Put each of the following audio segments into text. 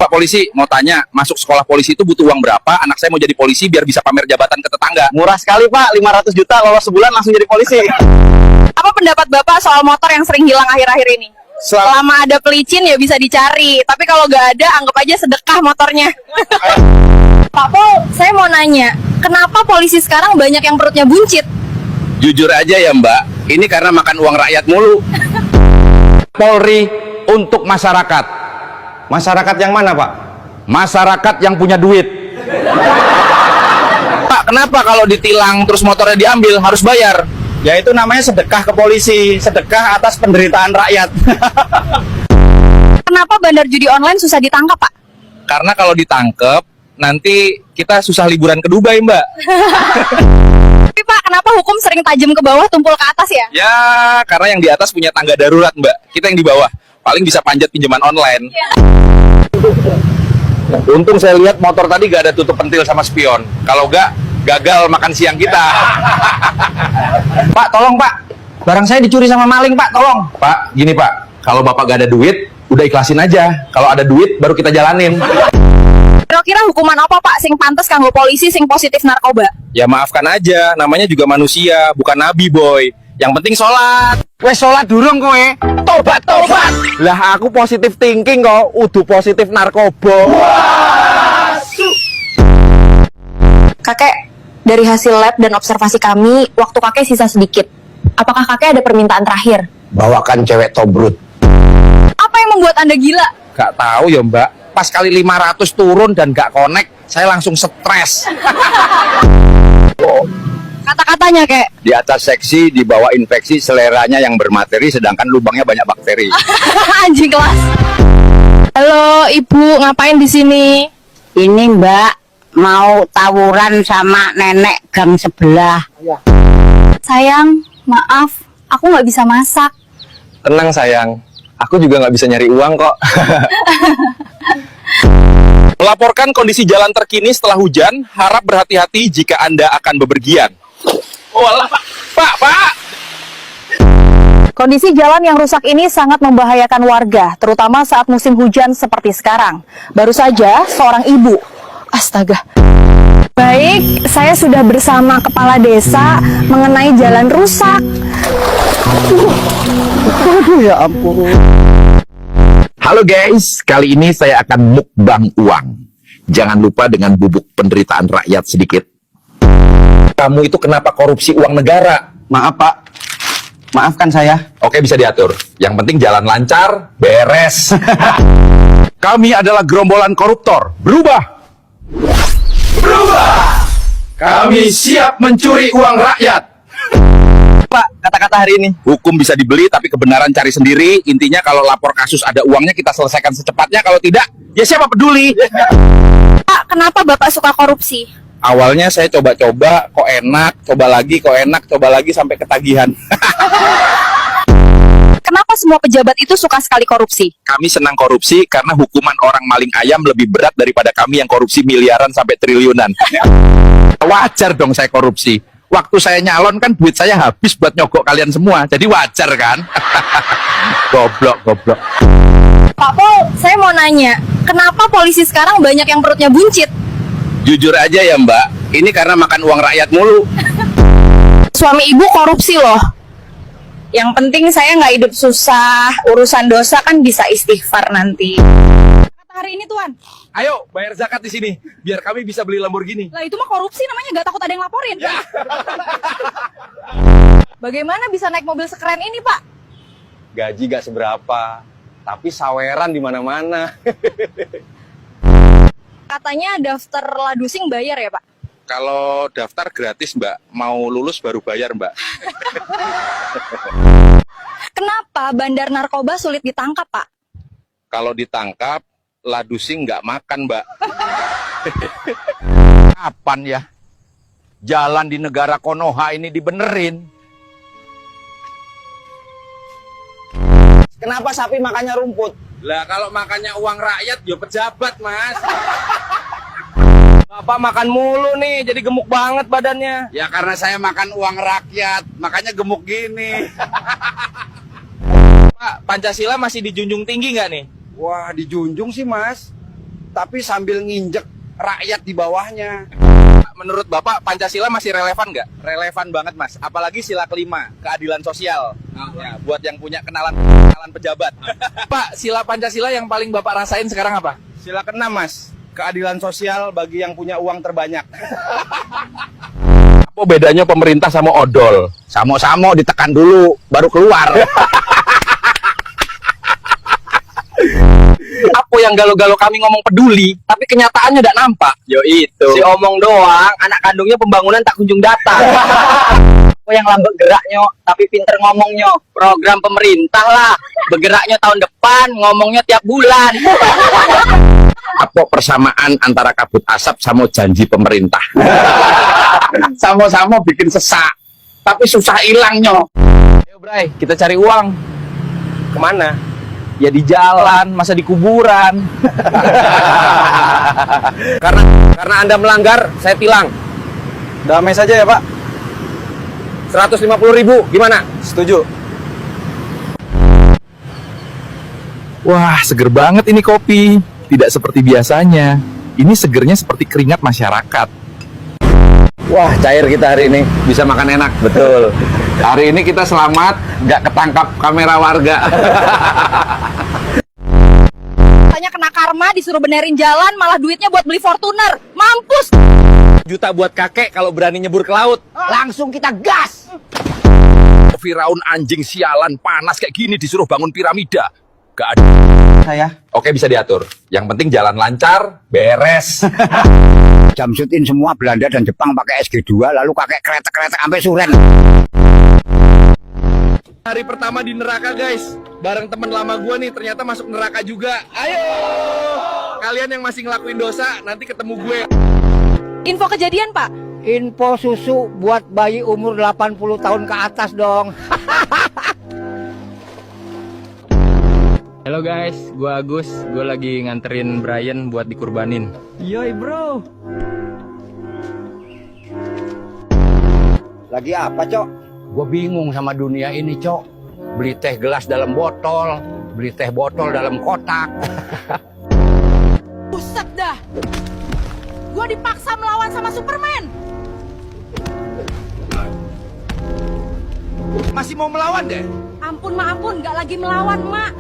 Pak Polisi, mau tanya, masuk sekolah polisi itu butuh uang berapa? Anak saya mau jadi polisi biar bisa pamer jabatan ke tetangga. Murah sekali Pak, 500 juta lolos sebulan langsung jadi polisi. Apa pendapat Bapak soal motor yang sering hilang akhir-akhir ini? Selama ada pelicin ya bisa dicari, tapi kalau nggak ada anggap aja sedekah motornya. Pak Pol, saya mau nanya, kenapa polisi sekarang banyak yang perutnya buncit? Jujur aja ya Mbak, ini karena makan uang rakyat mulu. Polri untuk masyarakat. Masyarakat yang mana Pak? Masyarakat yang punya duit. Pak, kenapa kalau ditilang terus motornya diambil harus bayar? Ya itu namanya sedekah ke polisi, sedekah atas penderitaan rakyat. Kenapa bandar judi online susah ditangkap, Pak? Karena kalau ditangkep, nanti kita susah liburan ke Dubai Mbak. Tapi Pak, kenapa hukum sering tajam ke bawah, tumpul ke atas ya? Ya, karena yang di atas punya tangga darurat Mbak, kita yang di bawah paling bisa panjat pinjaman online. Untung saya lihat motor tadi gak ada tutup pentil sama spion. Kalau gak, gagal makan siang kita. Pak, tolong Pak. Barang saya dicuri sama maling Pak, tolong. Pak, gini Pak, kalau Bapak gak ada duit, udah ikhlasin aja. Kalau ada duit, baru kita jalanin. Kira-kira hukuman apa Pak sing pantes kanggo polisi sing positif narkoba? Ya maafkan aja, namanya juga manusia, bukan nabi boy. Yang penting sholat. Wes sholat durung kowe. Tobat, tobat. Lah aku positif thinking kok, udah positif narkoba. Kakek, dari hasil lab dan observasi kami, waktu kakek sisa sedikit. Apakah kakek ada permintaan terakhir? Bawakan cewek tobrut. Apa yang membuat Anda gila? Gak tahu ya Mbak. Pas kali 500 turun dan gak connect, saya langsung stres. Kata-katanya kek. Di atas seksi, di bawah infeksi, seleranya yang bermateri, sedangkan lubangnya banyak bakteri. Anjing kelas. Halo, Ibu, ngapain di sini? Ini Mbak mau tawuran sama nenek gang sebelah. Sayang, maaf, aku nggak bisa masak. Tenang sayang, aku juga nggak bisa nyari uang kok. Melaporkan kondisi jalan terkini setelah hujan, harap berhati-hati jika Anda akan bepergian. Oh alah, Pak. Kondisi jalan yang rusak ini sangat membahayakan warga, terutama saat musim hujan seperti sekarang. Baru saja seorang ibu, astaga. Baik, saya sudah bersama kepala desa mengenai jalan rusak. Aduh ya ampun. Halo guys, kali ini saya akan mukbang uang. Jangan lupa dengan bubuk penderitaan rakyat sedikit. Kamu itu kenapa korupsi uang negara? Maaf Pak. Maafkan saya. Oke, bisa diatur. Yang penting jalan lancar, beres. Kami adalah gerombolan koruptor. Berubah! Kami siap mencuri uang rakyat. Pak, kata-kata hari ini. Hukum bisa dibeli, tapi kebenaran cari sendiri. Intinya kalau lapor kasus ada uangnya, kita selesaikan secepatnya. Kalau tidak, ya siapa peduli? Pak, kenapa Bapak suka korupsi? Awalnya saya coba-coba, kok enak, coba lagi, kok enak, coba lagi, sampai ketagihan. Kenapa semua pejabat itu suka sekali korupsi? Kami senang korupsi karena hukuman orang maling ayam lebih berat daripada kami yang korupsi miliaran sampai triliunan. Wajar dong saya korupsi. Waktu saya nyalon kan duit saya habis buat nyogok kalian semua. Jadi wajar kan? Goblok. Pak Pol, saya mau nanya, kenapa polisi sekarang banyak yang perutnya buncit? Jujur aja ya Mbak, ini karena makan uang rakyat mulu. Suami ibu korupsi loh. Yang penting saya nggak hidup susah, urusan dosa kan bisa istighfar nanti. Kata hari ini Tuan. Ayo bayar zakat di sini, biar kami bisa beli Lamborghini. Lah itu mah korupsi namanya, nggak takut ada yang laporin. Ya. Bagaimana bisa naik mobil sekeren ini Pak? Gaji gak seberapa, tapi saweran di mana-mana. Katanya daftar ladusing bayar ya Pak? Kalau daftar gratis Mbak, mau lulus baru bayar Mbak. Kenapa bandar narkoba sulit ditangkap Pak? Kalau ditangkap, ladusing nggak makan Mbak. Kapan ya jalan di negara Konoha ini dibenerin? Kenapa sapi makannya rumput? Lah kalau makannya uang rakyat, ya pejabat Mas. Bapak makan mulu nih, jadi gemuk banget badannya. Ya karena saya makan uang rakyat, makanya gemuk gini. Pak, Pancasila masih dijunjung tinggi nggak nih? Wah, dijunjung sih Mas. tapi sambil nginjek rakyat di bawahnya. Menurut Bapak, Pancasila masih relevan nggak? Relevan banget, Mas. Apalagi sila kelima, keadilan sosial. Ya, buat yang punya kenalan pejabat. Pak, sila Pancasila yang paling Bapak rasain sekarang apa? Sila keenam, Mas. Keadilan sosial bagi yang punya uang terbanyak. Apa bedanya pemerintah sama odol? Samo-samo ditekan dulu, baru keluar. Apa yang galau-galau kami ngomong peduli, tapi kenyataannya tidak nampak? Yo itu. Si omong doang, anak kandungnya pembangunan tak kunjung datang. Aku yang lambat geraknya, tapi pinter ngomongnya. Program pemerintah lah. Bergeraknya tahun depan, ngomongnya tiap bulan. Apa persamaan antara kabut asap sama janji pemerintah? Sama-sama bikin sesak, tapi susah hilangnya. Ayo Bray, kita cari uang. Kemana? Ya di jalan, masa di kuburan. Karena Anda melanggar, saya tilang. Damai saja ya, Pak. 150.000, gimana? Setuju. Wah, seger banget ini kopi. Tidak seperti biasanya. Ini segernya seperti keringat masyarakat. Wah, cair kita hari ini, bisa makan enak, betul. Hari ini kita selamat, nggak ketangkap kamera warga. Tanya kena karma, disuruh benerin jalan, malah duitnya buat beli Fortuner. Mampus! Juta buat kakek kalau berani nyebur ke laut. Langsung kita gas. Firaun anjing sialan panas kayak gini disuruh bangun piramida. Gak ada. Saya. Oke, bisa diatur. Yang penting jalan lancar, beres. Jamsudin semua Belanda dan Jepang pakai SG2, lalu pakai kereta-kereta sampai Suren. Hari pertama di neraka, guys. Bareng temen lama gua nih, ternyata masuk neraka juga. Ayo! Kalian yang masih ngelakuin dosa, nanti ketemu gue. Info kejadian, Pak. Info susu buat bayi umur 80 tahun ke atas dong. Halo guys, gue Agus. Gue lagi nganterin Brian buat dikurbanin. Yoi, bro. Lagi apa, Cok? Gue bingung sama dunia ini, Cok. Beli teh gelas dalam botol, beli teh botol dalam kotak. Buset dah. Gua dipaksa melawan sama Superman. Masih mau melawan deh? Ampun, Ma, ampun. Gak lagi melawan, Mak.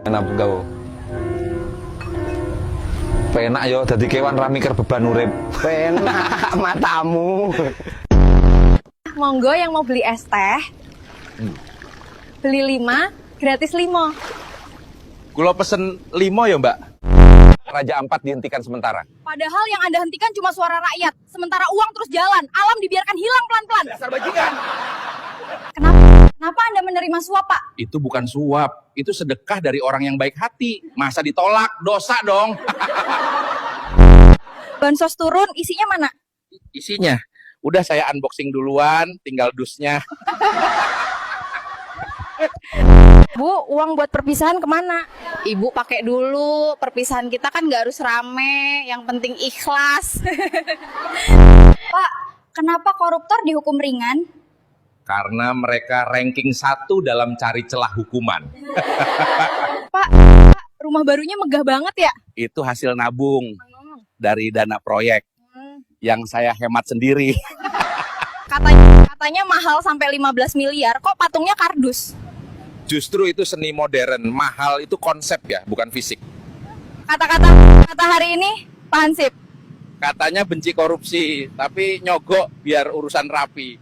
Enak gaul. Penak yo dadi kewan ra mikir beban urip. Penak matamu. Monggo yang mau beli es teh. Beli 5, gratis 5. Kulo pesen 5 ya, Mbak. Raja Ampat dihentikan sementara. Padahal yang Anda hentikan cuma suara rakyat. Sementara uang terus jalan. Alam dibiarkan hilang pelan-pelan. Dasar bajingan. Kenapa Anda menerima suap, Pak? Itu bukan suap, itu sedekah dari orang yang baik hati. Masa ditolak? Dosa dong. Bansos turun, isinya mana? Isinya, udah saya unboxing duluan, tinggal dusnya. Bu, uang buat perpisahan kemana? Ibu pakai dulu, perpisahan kita kan nggak harus rame, yang penting ikhlas. Pak, kenapa koruptor dihukum ringan? Karena mereka ranking 1 dalam cari celah hukuman. Pak, rumah barunya megah banget ya? Itu hasil nabung dari dana proyek yang saya hemat sendiri. Katanya mahal sampai 15 miliar, kok patungnya kardus? Justru itu seni modern, mahal itu konsep ya, bukan fisik. Kata hari ini, Pak Hansip. Katanya benci korupsi, tapi nyogok biar urusan rapi.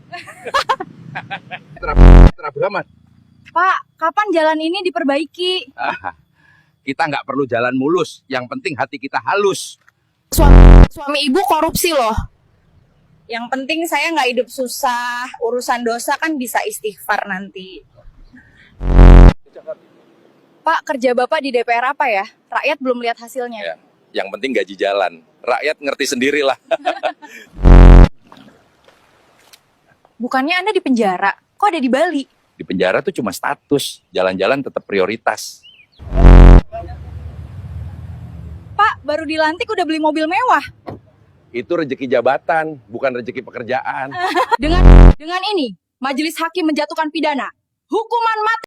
Terapi amat. Pak, kapan jalan ini diperbaiki? Kita nggak perlu jalan mulus, yang penting hati kita halus. Suami ibu korupsi loh. Yang penting saya nggak hidup susah, urusan dosa kan bisa istighfar nanti. Pak, kerja Bapak di DPR apa ya? Rakyat belum lihat hasilnya. Ya, yang penting gaji jalan. Rakyat ngerti sendirilah. Bukannya Anda di penjara, kok ada di Bali? Di penjara tuh cuma status, jalan-jalan tetap prioritas. Pak, baru dilantik udah beli mobil mewah. Itu rezeki jabatan, bukan rezeki pekerjaan. Dengan ini, Majelis Hakim menjatuhkan pidana. Hukuman mati